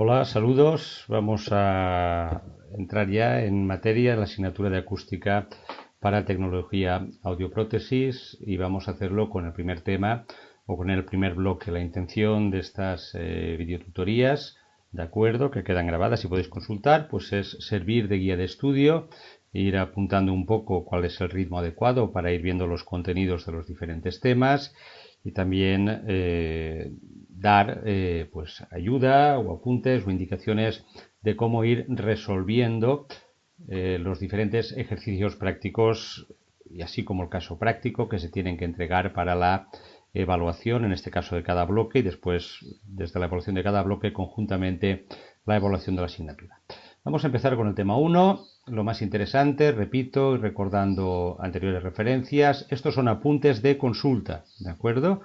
Hola, saludos. Vamos a entrar ya en materia en la asignatura de acústica para tecnología audioprótesis y vamos a hacerlo con el primer tema o con el primer bloque. La intención de estas videotutorías, de acuerdo, que quedan grabadas y podéis consultar, pues es servir de guía de estudio, ir apuntando un poco cuál es el ritmo adecuado para ir viendo los contenidos de los diferentes temas y también dar pues ayuda o apuntes o indicaciones de cómo ir resolviendo los diferentes ejercicios prácticos y así como el caso práctico que se tienen que entregar para la evaluación, en este caso de cada bloque, y después, desde la evaluación de cada bloque, conjuntamente la evaluación de la asignatura. Vamos a empezar con el tema 1, lo más interesante, repito, y recordando anteriores referencias. Estos son apuntes de consulta, ¿de acuerdo?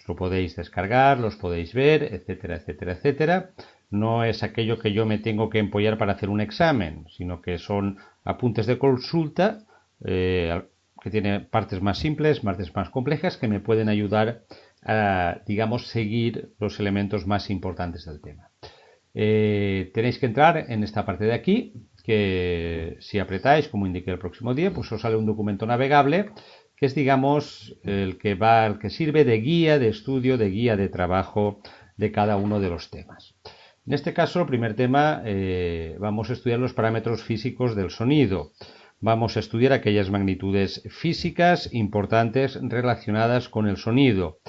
Lo podéis descargar, los podéis ver, etcétera, etcétera, etcétera. No es aquello que yo me tengo que empollar para hacer un examen, sino que son apuntes de consulta que tienen partes más simples, partes más complejas, que me pueden ayudar a, digamos, seguir los elementos más importantes del tema. Tenéis que entrar en esta parte de aquí, que si apretáis, como indiqué el próximo día, pues os sale un documento navegable que es, digamos, el que sirve de guía de estudio, de guía de trabajo de cada uno de los temas. En este caso, el primer tema, vamos a estudiar los parámetros físicos del sonido. Vamos a estudiar aquellas magnitudes físicas importantes relacionadas con el sonido.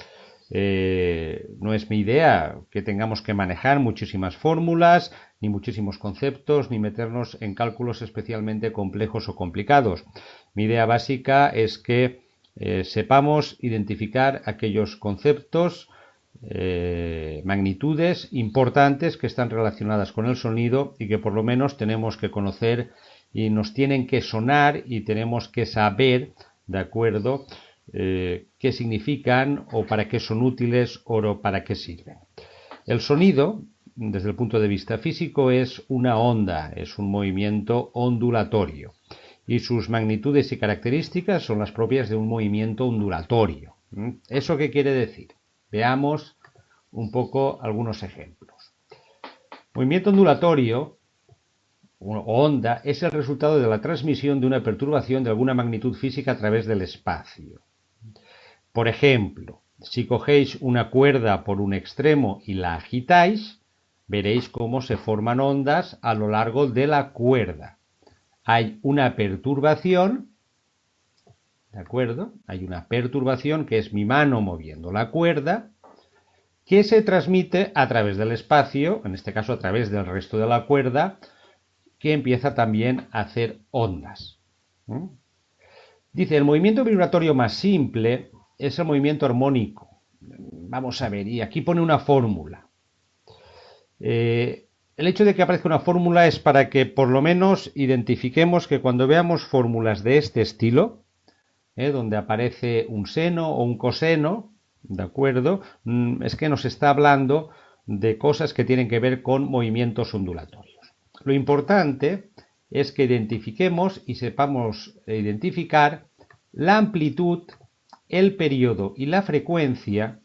No es mi idea que tengamos que manejar muchísimas fórmulas, ni muchísimos conceptos, ni meternos en cálculos especialmente complejos o complicados. Mi idea básica es que sepamos identificar aquellos conceptos, magnitudes importantes que están relacionadas con el sonido y que por lo menos tenemos que conocer y nos tienen que sonar y tenemos que saber, ¿de acuerdo?, qué significan o para qué son útiles o para qué sirven. El sonido, desde el punto de vista físico, es una onda, es un movimiento ondulatorio y sus magnitudes y características son las propias de un movimiento ondulatorio. ¿Eso qué quiere decir? Veamos un poco algunos ejemplos. Movimiento ondulatorio o onda es el resultado de la transmisión de una perturbación de alguna magnitud física a través del espacio. Por ejemplo, si cogéis una cuerda por un extremo y la agitáis, veréis cómo se forman ondas a lo largo de la cuerda. Hay una perturbación, ¿de acuerdo? Hay una perturbación que es mi mano moviendo la cuerda, que se transmite a través del espacio, en este caso a través del resto de la cuerda, que empieza también a hacer ondas. Dice, el movimiento vibratorio más simple es el movimiento armónico. Vamos a ver, y aquí pone una fórmula. El hecho de que aparezca una fórmula es para que por lo menos identifiquemos que cuando veamos fórmulas de este estilo, donde aparece un seno o un coseno, ¿de acuerdo? Es que nos está hablando de cosas que tienen que ver con movimientos ondulatorios. Lo importante es que identifiquemos y sepamos identificar la amplitud, el periodo y la frecuencia,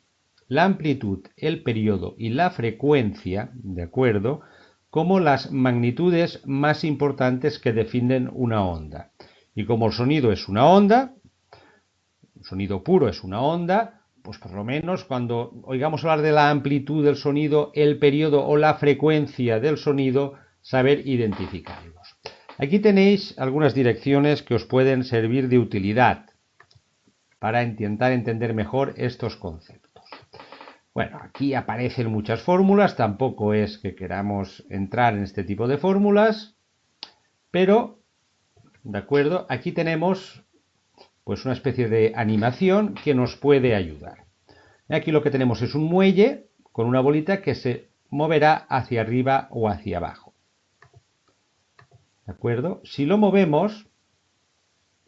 la amplitud, el periodo y la frecuencia, ¿de acuerdo?, como las magnitudes más importantes que definen una onda. Y como el sonido es una onda, un sonido puro es una onda, pues por lo menos cuando oigamos hablar de la amplitud del sonido, el periodo o la frecuencia del sonido, saber identificarlos. Aquí tenéis algunas direcciones que os pueden servir de utilidad para intentar entender mejor estos conceptos. Bueno, aquí aparecen muchas fórmulas, tampoco es que queramos entrar en este tipo de fórmulas, pero, de acuerdo, aquí tenemos pues una especie de animación que nos puede ayudar. Aquí lo que tenemos es un muelle con una bolita que se moverá hacia arriba o hacia abajo. ¿De acuerdo? Si lo movemos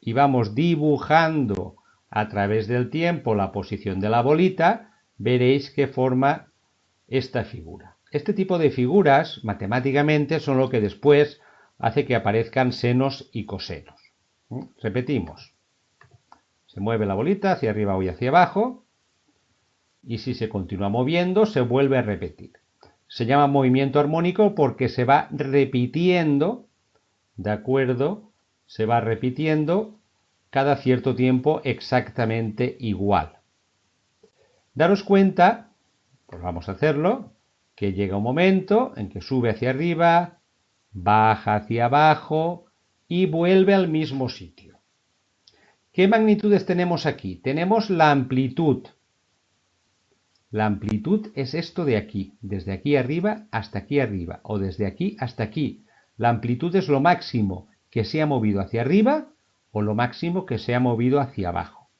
y vamos dibujando a través del tiempo la posición de la bolita, veréis que forma esta figura. Este tipo de figuras, matemáticamente, son lo que después hace que aparezcan senos y cosenos. Repetimos. Se mueve la bolita hacia arriba y hacia abajo, y si se continúa moviendo, se vuelve a repetir. se llama movimiento armónico porque se va repitiendo, ¿de acuerdo? Se va repitiendo cada cierto tiempo exactamente igual. Daros cuenta, pues vamos a hacerlo, que llega un momento en que sube hacia arriba, baja hacia abajo y vuelve al mismo sitio. ¿Qué magnitudes tenemos aquí? Tenemos la amplitud. La amplitud es esto de aquí, desde aquí arriba hasta aquí arriba, o desde aquí hasta aquí. La amplitud es lo máximo que se ha movido hacia arriba o lo máximo que se ha movido hacia abajo.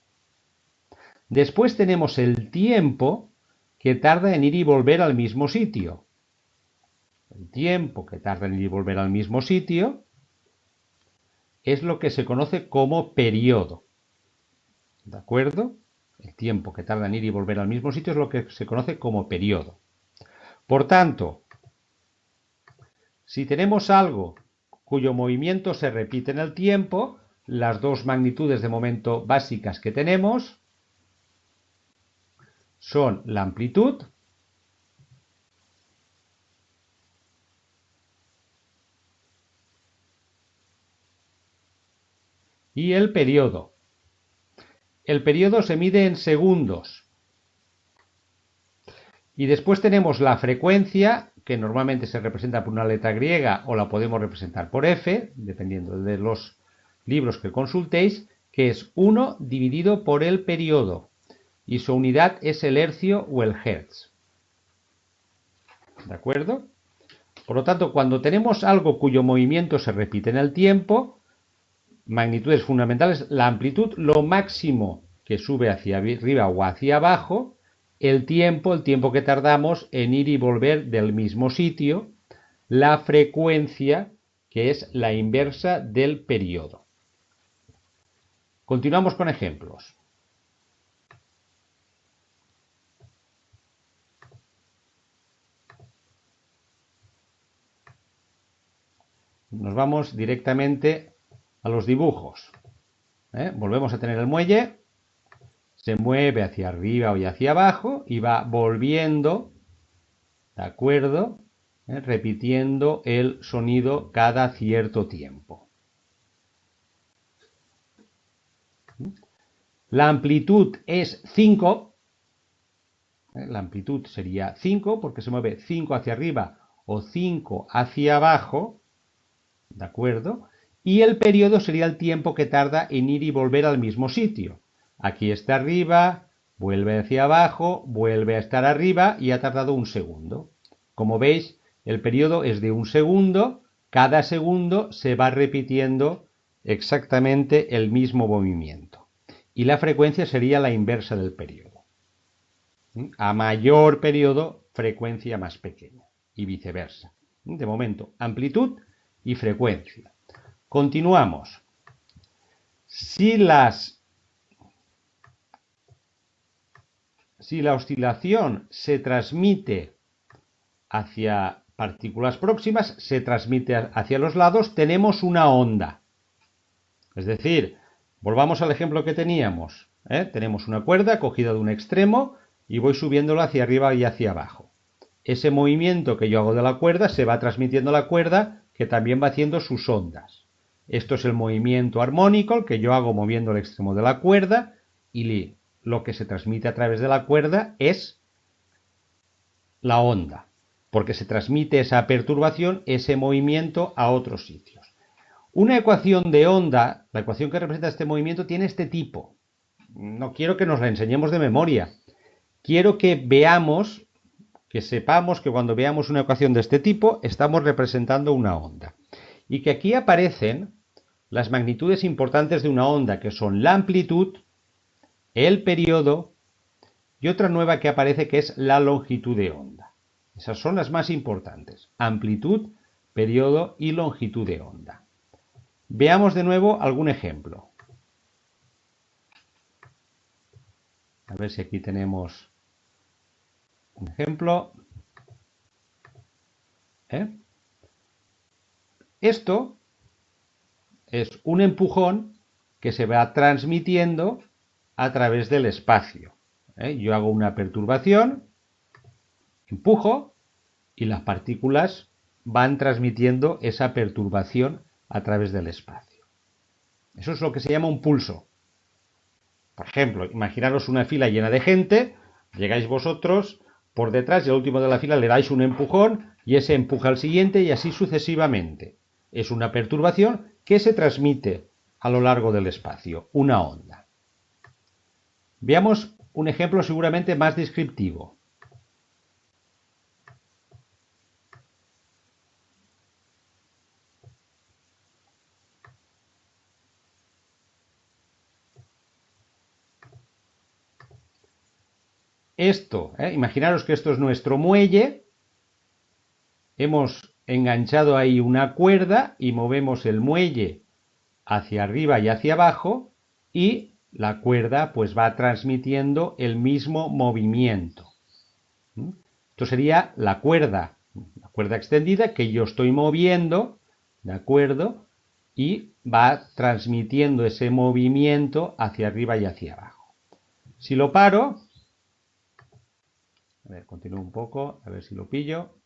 Después tenemos el tiempo que tarda en ir y volver al mismo sitio. El tiempo que tarda en ir y volver al mismo sitio es lo que se conoce como periodo. ¿De acuerdo? El tiempo que tarda en ir y volver al mismo sitio es lo que se conoce como periodo. Por tanto, si tenemos algo cuyo movimiento se repite en el tiempo, las dos magnitudes de momento básicas que tenemos son la amplitud y el periodo. El periodo se mide en segundos. Y después tenemos la frecuencia, que normalmente se representa por una letra griega o la podemos representar por F, dependiendo de los libros que consultéis, que es 1 dividido por el periodo. Y su unidad es el hercio o el hertz. ¿De acuerdo? Por lo tanto, cuando tenemos algo cuyo movimiento se repite en el tiempo, magnitudes fundamentales, la amplitud, lo máximo que sube hacia arriba o hacia abajo, el tiempo que tardamos en ir y volver del mismo sitio, la frecuencia, que es la inversa del periodo. Continuamos con ejemplos. Nos vamos directamente a los dibujos. Volvemos a tener el muelle, se mueve hacia arriba y hacia abajo y va volviendo, ¿de acuerdo? Repitiendo el sonido cada cierto tiempo. La amplitud es 5. La amplitud sería 5 porque se mueve 5 hacia arriba o 5 hacia abajo, ¿de acuerdo? Y el periodo sería el tiempo que tarda en ir y volver al mismo sitio. Aquí está arriba, vuelve hacia abajo, vuelve a estar arriba y ha tardado un segundo. Como veis, el periodo es de un segundo, cada segundo se va repitiendo exactamente el mismo movimiento. Y la frecuencia sería la inversa del periodo. A mayor periodo, frecuencia más pequeña y viceversa. De momento, amplitud y frecuencia. Continuamos. Si la oscilación se transmite hacia partículas próximas, se transmite hacia los lados, tenemos una onda. Es decir, volvamos al ejemplo que teníamos. Tenemos una cuerda cogida de un extremo y voy subiéndola hacia arriba y hacia abajo. Ese movimiento que yo hago de la cuerda se va transmitiendo a la cuerda, que también va haciendo sus ondas. Esto es el movimiento armónico, el que yo hago moviendo el extremo de la cuerda, y lo que se transmite a través de la cuerda es la onda, porque se transmite esa perturbación, ese movimiento a otros sitios. Una ecuación de onda, la ecuación que representa este movimiento, tiene este tipo. No quiero que nos la enseñemos de memoria. Quiero que veamos, que sepamos que cuando veamos una ecuación de este tipo, estamos representando una onda. Y que aquí aparecen las magnitudes importantes de una onda, que son la amplitud, el periodo y otra nueva que aparece, que es la longitud de onda. Esas son las más importantes: amplitud, periodo y longitud de onda. Veamos de nuevo algún ejemplo. A ver si aquí tenemos un ejemplo. Esto es un empujón que se va transmitiendo a través del espacio. Yo hago una perturbación, empujo, y las partículas van transmitiendo esa perturbación a través del espacio. Eso es lo que se llama un pulso. Por ejemplo, imaginaros una fila llena de gente, llegáis vosotros por detrás y al último de la fila le dais un empujón y ese empuja al siguiente y así sucesivamente. Es una perturbación que se transmite a lo largo del espacio, una onda. Veamos un ejemplo seguramente más descriptivo. Imaginaros que esto es nuestro muelle, hemos enganchado ahí una cuerda y movemos el muelle hacia arriba y hacia abajo y la cuerda pues va transmitiendo el mismo movimiento. Esto sería la cuerda extendida que yo estoy moviendo, ¿de acuerdo? Y va transmitiendo ese movimiento hacia arriba y hacia abajo. Si lo paro, a ver, continúo un poco, a ver si lo pillo.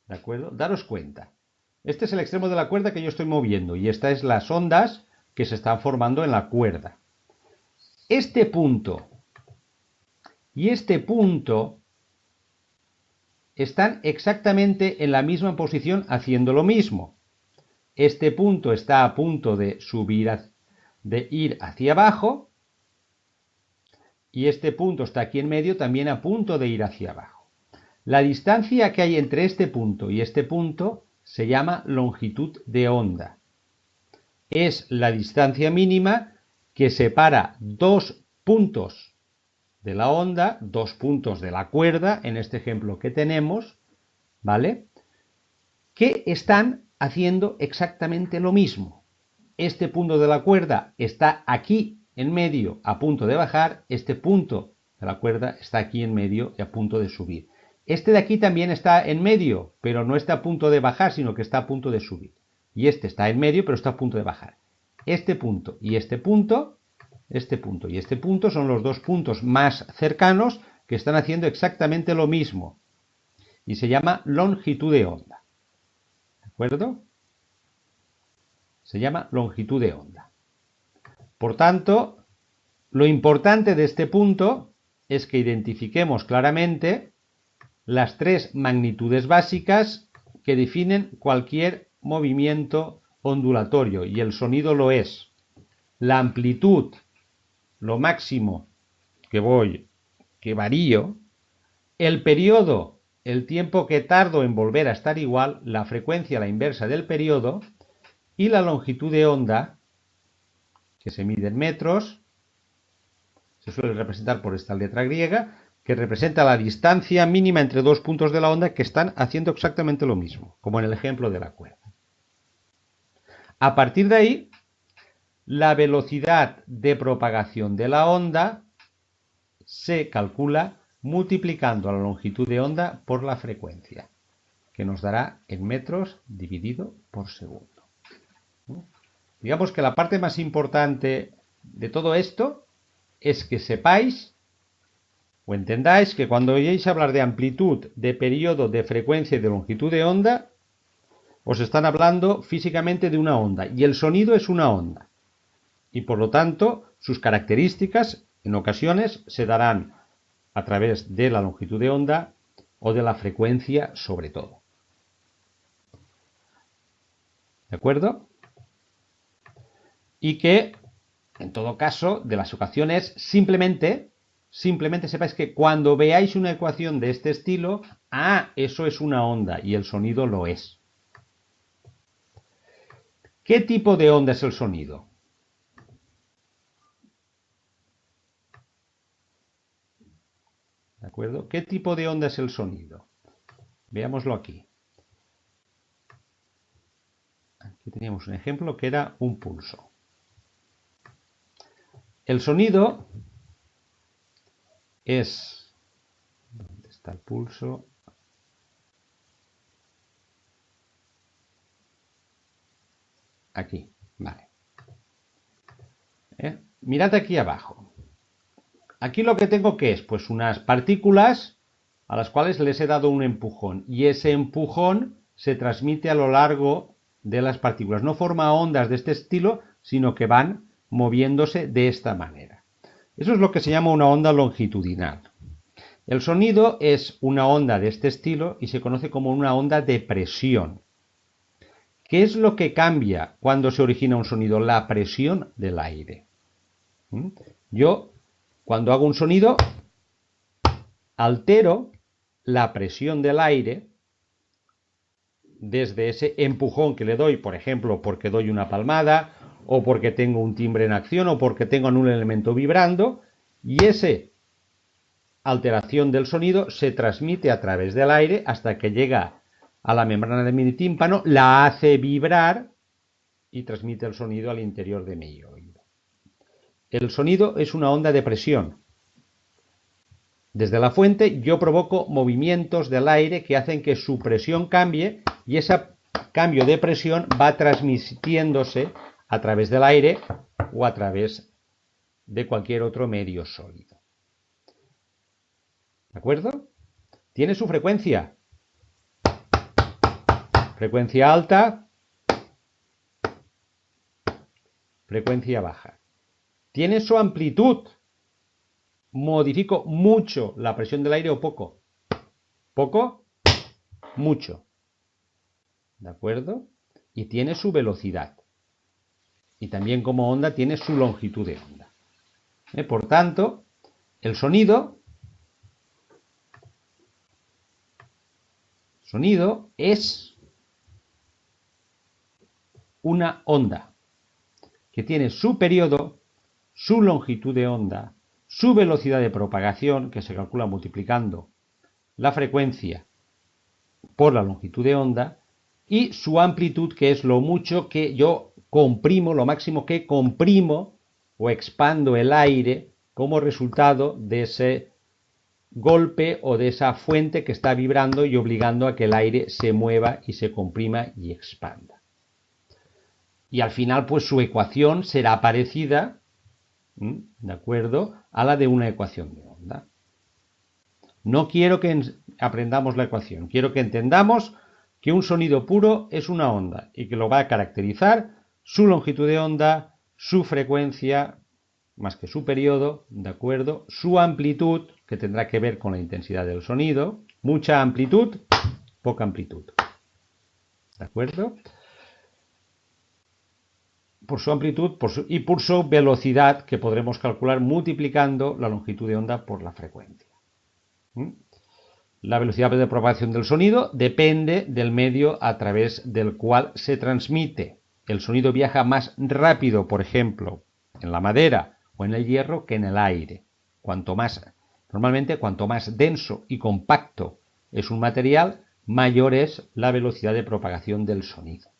¿De acuerdo? Daros cuenta. Este es el extremo de la cuerda que yo estoy moviendo y estas es las ondas que se están formando en la cuerda. Este punto y este punto están exactamente en la misma posición haciendo lo mismo. Este punto está a punto de subir, de ir hacia abajo y este punto está aquí en medio también a punto de ir hacia abajo. La distancia que hay entre este punto y este punto se llama longitud de onda. Es la distancia mínima que separa dos puntos de la onda, dos puntos de la cuerda, en este ejemplo que tenemos, ¿vale? Que están haciendo exactamente lo mismo. Este punto de la cuerda está aquí en medio a punto de bajar, este punto de la cuerda está aquí en medio y a punto de subir. Este de aquí también está en medio, pero no está a punto de bajar, sino que está a punto de subir. Y este está en medio, pero está a punto de bajar. Este punto y este punto son los dos puntos más cercanos que están haciendo exactamente lo mismo. Y se llama longitud de onda. ¿De acuerdo? Se llama longitud de onda. Por tanto, lo importante de este punto es que identifiquemos claramente las tres magnitudes básicas que definen cualquier movimiento ondulatorio, y el sonido lo es. La amplitud, lo máximo que varío, el periodo, el tiempo que tardo en volver a estar igual, la frecuencia, la inversa del periodo, y la longitud de onda, que se mide en metros, se suele representar por esta letra griega, que representa la distancia mínima entre dos puntos de la onda que están haciendo exactamente lo mismo, como en el ejemplo de la cuerda. A partir de ahí, la velocidad de propagación de la onda se calcula multiplicando la longitud de onda por la frecuencia, que nos dará en metros dividido por segundo. Digamos que la parte más importante de todo esto es que sepáis o entendáis que cuando oyáis hablar de amplitud, de periodo, de frecuencia y de longitud de onda, os están hablando físicamente de una onda, y el sonido es una onda. Y por lo tanto, sus características en ocasiones se darán a través de la longitud de onda o de la frecuencia sobre todo. ¿De acuerdo? Y que, en todo caso, de las ocasiones, simplemente sepáis que cuando veáis una ecuación de este estilo, eso es una onda y el sonido lo es. ¿Qué tipo de onda es el sonido? ¿De acuerdo? ¿Qué tipo de onda es el sonido? Veámoslo aquí. Aquí teníamos un ejemplo que era un pulso. El sonido es... ¿Dónde está el pulso? Aquí, vale. Mirad aquí abajo. Aquí lo que tengo que es, pues unas partículas, a las cuales les he dado un empujón, y ese empujón se transmite a lo largo de las partículas. No forma ondas de este estilo, sino que van moviéndose de esta manera. Eso es lo que se llama una onda longitudinal. El sonido es una onda de este estilo y se conoce como una onda de presión. ¿Qué es lo que cambia cuando se origina un sonido? La presión del aire. Yo, cuando hago un sonido, altero la presión del aire desde ese empujón que le doy, por ejemplo, porque doy una palmada, o porque tengo un timbre en acción, o porque tengo un elemento vibrando, y esa alteración del sonido se transmite a través del aire hasta que llega a la membrana de mi tímpano, la hace vibrar y transmite el sonido al interior de mi oído. El sonido es una onda de presión. Desde la fuente yo provoco movimientos del aire que hacen que su presión cambie y ese cambio de presión va transmitiéndose a través del aire o a través de cualquier otro medio sólido. ¿De acuerdo? Tiene su frecuencia. Frecuencia alta, frecuencia baja. Tiene su amplitud. ¿Modifico mucho la presión del aire o poco? ¿Poco? Mucho. ¿De acuerdo? Y tiene su velocidad. Y también como onda tiene su longitud de onda. Por tanto, el sonido es una onda que tiene su periodo, su longitud de onda, su velocidad de propagación, que se calcula multiplicando la frecuencia por la longitud de onda, y su amplitud, que es lo mucho que yo comprimo, lo máximo que comprimo o expando el aire como resultado de ese golpe o de esa fuente que está vibrando y obligando a que el aire se mueva y se comprima y expanda. Y al final, pues su ecuación será parecida, ¿de acuerdo?, a la de una ecuación de onda. No quiero que aprendamos la ecuación, quiero que entendamos que un sonido puro es una onda y que lo va a caracterizar su longitud de onda, su frecuencia, más que su periodo, ¿de acuerdo?, su amplitud, que tendrá que ver con la intensidad del sonido, mucha amplitud, poca amplitud. ¿De acuerdo? Por su amplitud y por su velocidad, que podremos calcular multiplicando la longitud de onda por la frecuencia. La velocidad de propagación del sonido depende del medio a través del cual se transmite. El sonido viaja más rápido, por ejemplo, en la madera o en el hierro que en el aire. Normalmente, cuanto más denso y compacto es un material, mayor es la velocidad de propagación del sonido.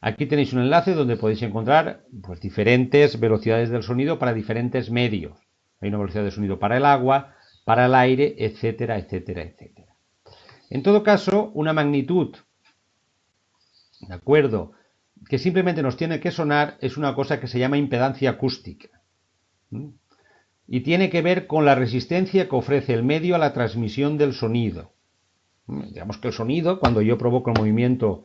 Aquí tenéis un enlace donde podéis encontrar pues, diferentes velocidades del sonido para diferentes medios. Hay una velocidad de sonido para el agua, para el aire, etcétera, etcétera, etcétera. En todo caso, una magnitud, ¿de acuerdo?, que simplemente nos tiene que sonar es una cosa que se llama impedancia acústica. Y tiene que ver con la resistencia que ofrece el medio a la transmisión del sonido. Digamos que el sonido, cuando yo provoco el movimiento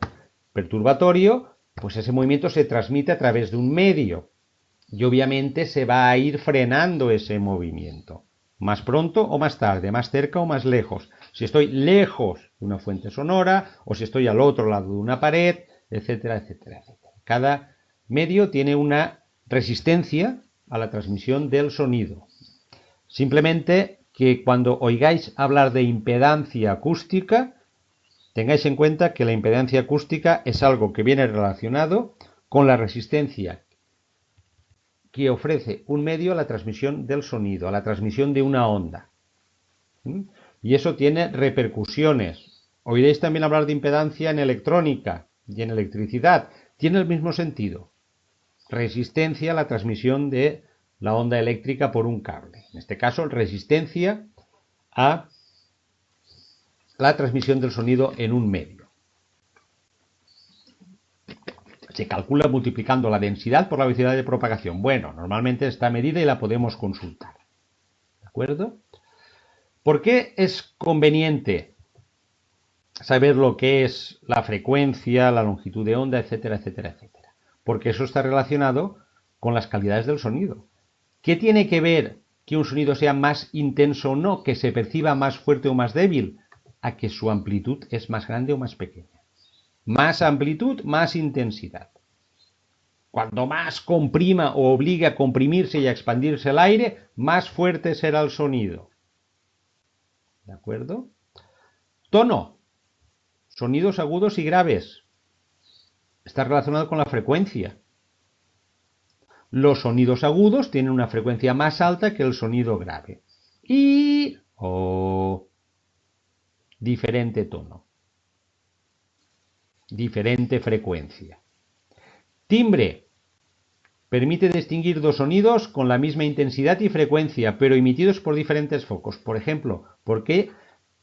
perturbatorio, pues ese movimiento se transmite a través de un medio. Y obviamente se va a ir frenando ese movimiento. Más pronto o más tarde, más cerca o más lejos. Si estoy lejos de una fuente sonora o si estoy al otro lado de una pared, etcétera, etcétera, etcétera. Cada medio tiene una resistencia a la transmisión del sonido. Simplemente que cuando oigáis hablar de impedancia acústica, tengáis en cuenta que la impedancia acústica es algo que viene relacionado con la resistencia que ofrece un medio a la transmisión del sonido, a la transmisión de una onda. Y eso tiene repercusiones. Oiréis también hablar de impedancia en electrónica y en electricidad. Tiene el mismo sentido. Resistencia a la transmisión de la onda eléctrica por un cable. En este caso, resistencia a la transmisión del sonido en un medio. Se calcula multiplicando la densidad por la velocidad de propagación. Bueno, normalmente está medida y la podemos consultar. ¿De acuerdo? ¿Por qué es conveniente saber lo que es la frecuencia, la longitud de onda, etcétera, etcétera, etcétera? Porque eso está relacionado con las calidades del sonido. ¿Qué tiene que ver que un sonido sea más intenso o no, que se perciba más fuerte o más débil? A que su amplitud es más grande o más pequeña. Más amplitud, más intensidad. Cuando más comprima o obligue a comprimirse y a expandirse el aire, más fuerte será el sonido. ¿De acuerdo? Tono. Sonidos agudos y graves. Está relacionado con la frecuencia. Los sonidos agudos tienen una frecuencia más alta que el sonido grave. Y diferente tono. Diferente frecuencia. Timbre. Permite distinguir dos sonidos con la misma intensidad y frecuencia, pero emitidos por diferentes focos. Por ejemplo, ¿por qué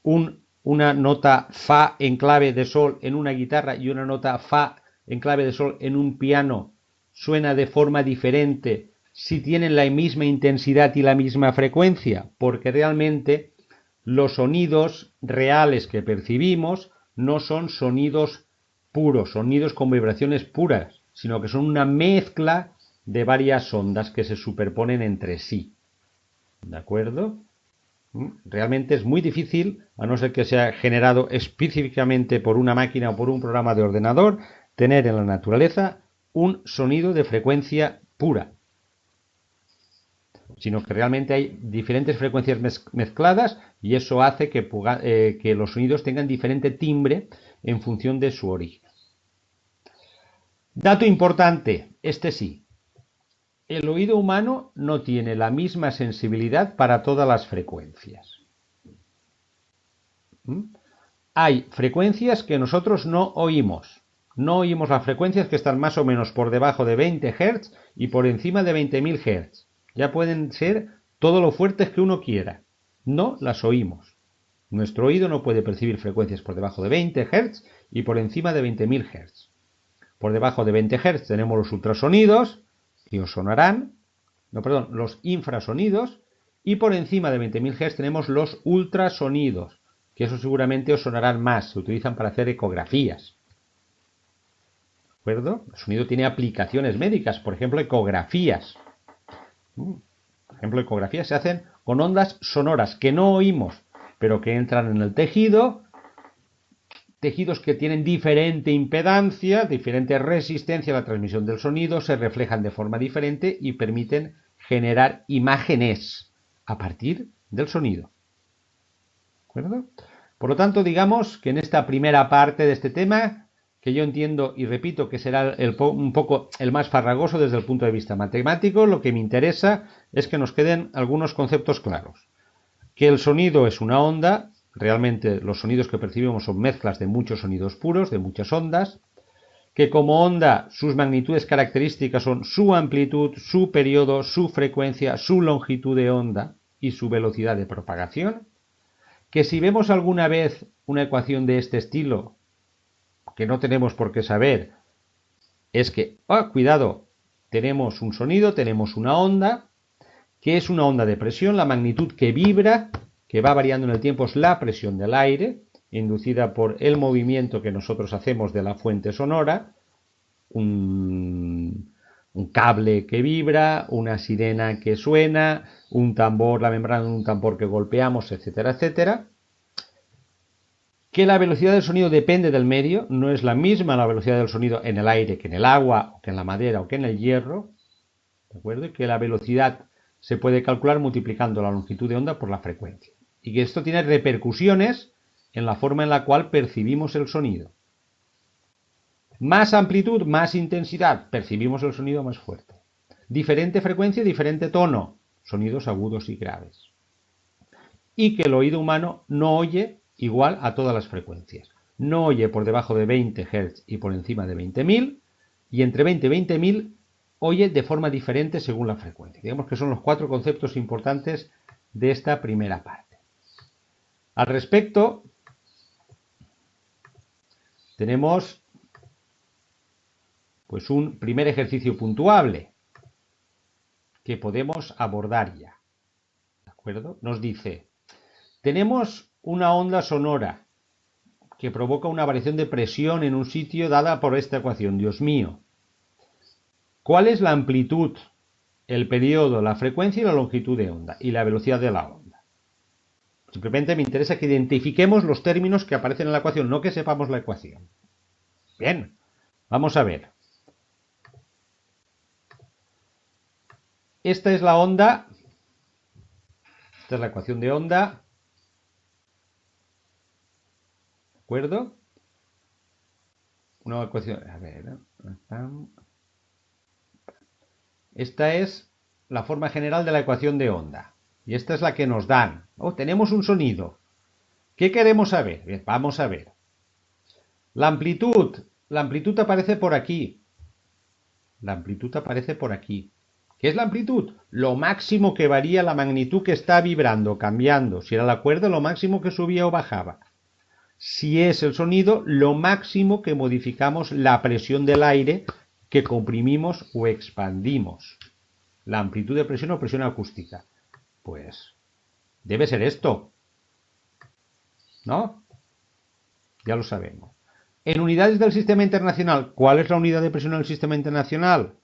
una nota fa en clave de sol en una guitarra y una nota fa en clave de sol en un piano suena de forma diferente si tienen la misma intensidad y la misma frecuencia? Porque realmente los sonidos reales que percibimos no son sonidos puros, sonidos con vibraciones puras, sino que son una mezcla de varias ondas que se superponen entre sí. ¿De acuerdo? Realmente es muy difícil, a no ser que sea generado específicamente por una máquina o por un programa de ordenador, tener en la naturaleza un sonido de frecuencia pura. Sino que realmente hay diferentes frecuencias mezcladas y eso hace que los sonidos tengan diferente timbre en función de su origen. Dato importante, este sí. El oído humano no tiene la misma sensibilidad para todas las frecuencias. Hay frecuencias que nosotros no oímos. No oímos las frecuencias que están más o menos por debajo de 20 Hz y por encima de 20.000 Hz. Ya pueden ser todo lo fuertes que uno quiera. No las oímos. Nuestro oído no puede percibir frecuencias por debajo de 20 Hz y por encima de 20.000 Hz. Por debajo de 20 Hz tenemos los ultrasonidos, que os sonarán, los infrasonidos, y por encima de 20.000 Hz tenemos los ultrasonidos, que eso seguramente os sonarán más, se utilizan para hacer ecografías. ¿De acuerdo? El sonido tiene aplicaciones médicas, por ejemplo, ecografías. Por ejemplo, ecografías se hacen con ondas sonoras que no oímos, pero que entran en el tejido, tejidos que tienen diferente impedancia, diferente resistencia a la transmisión del sonido, se reflejan de forma diferente y permiten generar imágenes a partir del sonido. ¿De acuerdo? Por lo tanto, digamos que en esta primera parte de este tema, que yo entiendo y repito que será un poco el más farragoso desde el punto de vista matemático, lo que me interesa es que nos queden algunos conceptos claros. Que el sonido es una onda, realmente los sonidos que percibimos son mezclas de muchos sonidos puros, de muchas ondas, que como onda sus magnitudes características son su amplitud, su periodo, su frecuencia, su longitud de onda y su velocidad de propagación, que si vemos alguna vez una ecuación de este estilo, que no tenemos por qué saber, es que, cuidado, tenemos un sonido, tenemos una onda, que es una onda de presión, la magnitud que vibra, que va variando en el tiempo, es la presión del aire, inducida por el movimiento que nosotros hacemos de la fuente sonora, un cable que vibra, una sirena que suena, un tambor, la membrana de un tambor que golpeamos, etcétera, etcétera. Que la velocidad del sonido depende del medio, no es la misma la velocidad del sonido en el aire que en el agua, o que en la madera, o que en el hierro, ¿de acuerdo? Y que la velocidad se puede calcular multiplicando la longitud de onda por la frecuencia. Y que esto tiene repercusiones en la forma en la cual percibimos el sonido. Más amplitud, más intensidad, percibimos el sonido más fuerte. Diferente frecuencia, diferente tono, sonidos agudos y graves. Y que el oído humano no oye igual a todas las frecuencias. No oye por debajo de 20 Hz y por encima de 20.000, y entre 20 y 20.000 oye de forma diferente según la frecuencia. Digamos que son los 4 conceptos importantes de esta primera parte. Al respecto, tenemos pues un primer ejercicio puntuable que podemos abordar ya. ¿De acuerdo? Nos dice, Tenemos una onda sonora que provoca una variación de presión en un sitio dada por esta ecuación. Dios mío. ¿Cuál es la amplitud, el periodo, la frecuencia y la longitud de onda y la velocidad de la onda? Simplemente me interesa que identifiquemos los términos que aparecen en la ecuación, no que sepamos la ecuación. Bien, vamos a ver. Esta es la onda. Esta es la ecuación de onda. ¿De acuerdo? Una ecuación. A ver. Esta es la forma general de la ecuación de onda. Y esta es la que nos dan. Oh, tenemos un sonido. ¿Qué queremos saber? Bien, vamos a ver. La amplitud. La amplitud aparece por aquí. La amplitud aparece por aquí. ¿Qué es la amplitud? Lo máximo que varía la magnitud que está vibrando, cambiando. Si era la cuerda, lo máximo que subía o bajaba. Si es el sonido, lo máximo que modificamos la presión del aire que comprimimos o expandimos. La amplitud de presión o presión acústica. Pues debe ser esto. ¿No? Ya lo sabemos. En unidades del sistema internacional, ¿cuál es la unidad de presión en el sistema internacional?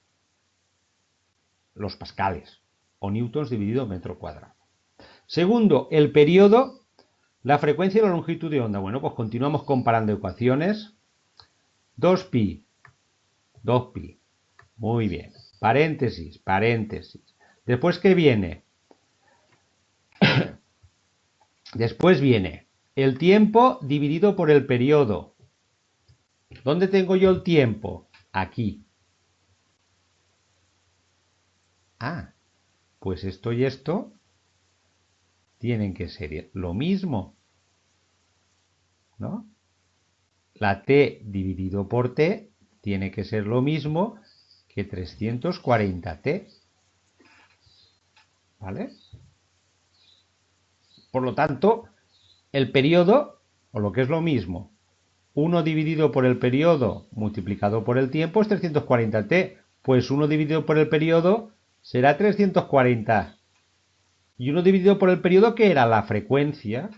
Los pascales, o newtons dividido metro cuadrado. Segundo, el periodo, la frecuencia y la longitud de onda. Bueno, pues continuamos comparando ecuaciones. 2pi. 2pi. Muy bien. Paréntesis, paréntesis. Después, ¿qué viene? Después viene el tiempo dividido por el periodo. ¿Dónde tengo yo el tiempo? Aquí. Ah, pues esto y esto tienen que ser lo mismo, ¿no? La t dividido por t tiene que ser lo mismo que 340t. ¿Vale? Por lo tanto, el periodo, o lo que es lo mismo, 1 dividido por el periodo multiplicado por el tiempo es 340t. Pues 1 dividido por el periodo será 340. Y 1 dividido por el periodo, ¿qué era? La frecuencia.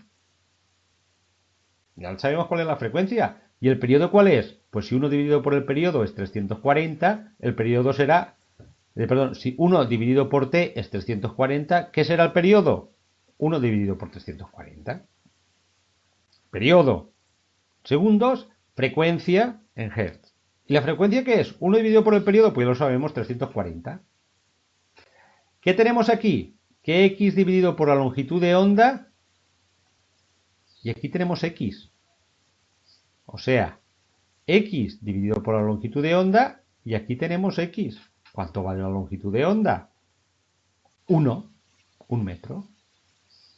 Ya sabemos cuál es la frecuencia. ¿Y el periodo cuál es? Pues si 1 dividido por el periodo es 340, el periodo será... Perdón, si 1 dividido por t es 340, ¿qué será el periodo? 1 dividido por 340. Periodo. Segundos, frecuencia en hertz. ¿Y la frecuencia qué es? 1 dividido por el periodo, pues ya lo sabemos, 340. ¿Qué tenemos aquí? Que x dividido por la longitud de onda, y aquí tenemos x. O sea, x dividido por la longitud de onda, y aquí tenemos x. ¿Cuánto vale la longitud de onda? 1 metro.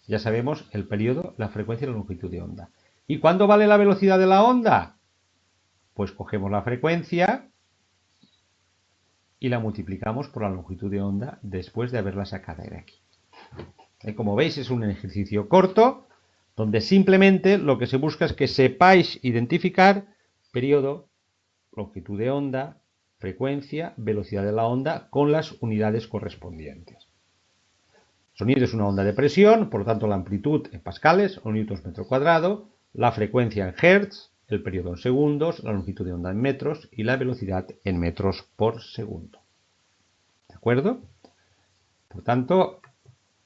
Ya sabemos el periodo, la frecuencia y la longitud de onda. ¿Y cuánto vale la velocidad de la onda? Pues cogemos la frecuencia y la multiplicamos por la longitud de onda después de haberla sacado de aquí. Como veis, es un ejercicio corto donde simplemente lo que se busca es que sepáis identificar periodo, longitud de onda, frecuencia, velocidad de la onda con las unidades correspondientes. Sonido es una onda de presión, por lo tanto la amplitud en pascales o newtons metro cuadrado, la frecuencia en hertz, el periodo en segundos, la longitud de onda en metros y la velocidad en metros por segundo. ¿De acuerdo? Por tanto,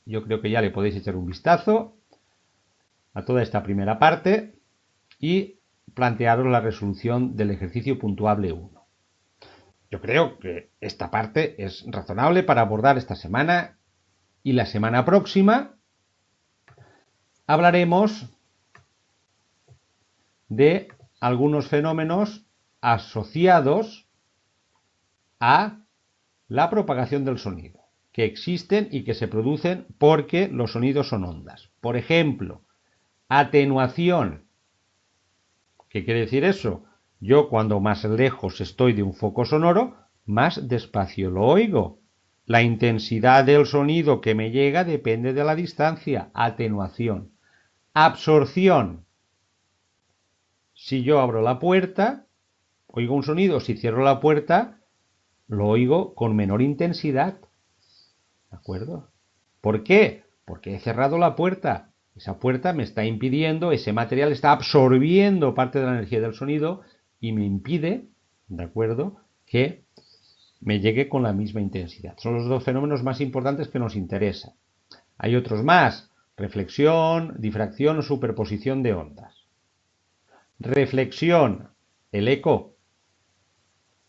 yo creo que ya le podéis echar un vistazo a toda esta primera parte y plantearos la resolución del ejercicio puntuable 1. Yo creo que esta parte es razonable para abordar esta semana y la semana próxima hablaremos de algunos fenómenos asociados a la propagación del sonido, que existen y que se producen porque los sonidos son ondas. Por ejemplo, atenuación. ¿Qué quiere decir eso? Yo cuando más lejos estoy de un foco sonoro, más despacio lo oigo. La intensidad del sonido que me llega depende de la distancia. Atenuación. Absorción. Si yo abro la puerta, oigo un sonido. Si cierro la puerta, lo oigo con menor intensidad. ¿De acuerdo? ¿Por qué? Porque he cerrado la puerta. Esa puerta me está impidiendo, ese material está absorbiendo parte de la energía del sonido y me impide, ¿de acuerdo?, que me llegue con la misma intensidad. Son los dos fenómenos más importantes que nos interesan. Hay otros más: reflexión, difracción o superposición de ondas. Reflexión, el eco.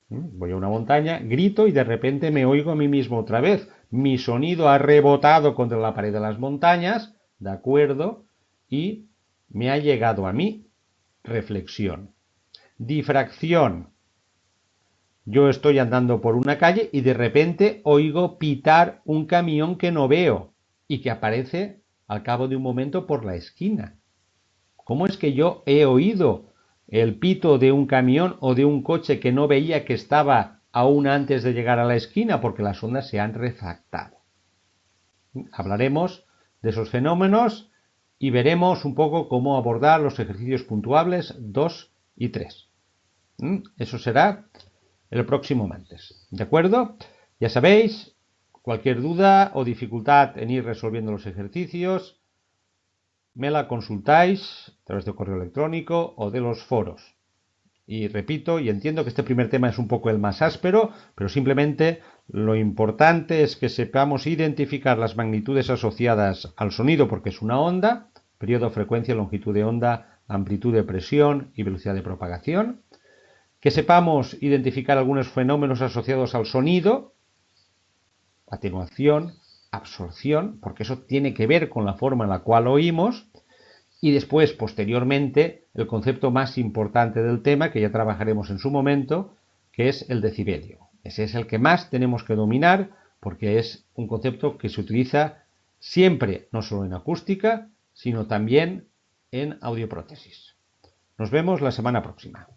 Voy a una montaña, grito y de repente me oigo a mí mismo otra vez. Mi sonido ha rebotado contra la pared de las montañas, ¿de acuerdo?, y me ha llegado a mí. Reflexión. Difracción. Yo estoy andando por una calle y de repente oigo pitar un camión que no veo y que aparece al cabo de un momento por la esquina. ¿Cómo es que yo he oído el pito de un camión o de un coche que no veía que estaba aún antes de llegar a la esquina? Porque las ondas se han refractado. Hablaremos de esos fenómenos y veremos un poco cómo abordar los ejercicios puntuables 2 y 3. Eso será el próximo martes. ¿De acuerdo? Ya sabéis, cualquier duda o dificultad en ir resolviendo los ejercicios, me la consultáis a través de correo electrónico o de los foros. Y repito, y entiendo que este primer tema es un poco el más áspero, pero simplemente lo importante es que sepamos identificar las magnitudes asociadas al sonido, porque es una onda: periodo, frecuencia, longitud de onda, amplitud de presión y velocidad de propagación. Que sepamos identificar algunos fenómenos asociados al sonido: atenuación, absorción, porque eso tiene que ver con la forma en la cual oímos. Y después, posteriormente, el concepto más importante del tema, que ya trabajaremos en su momento, que es el decibelio. Ese es el que más tenemos que dominar, porque es un concepto que se utiliza siempre, no solo en acústica, sino también en audioprótesis. Nos vemos la semana próxima.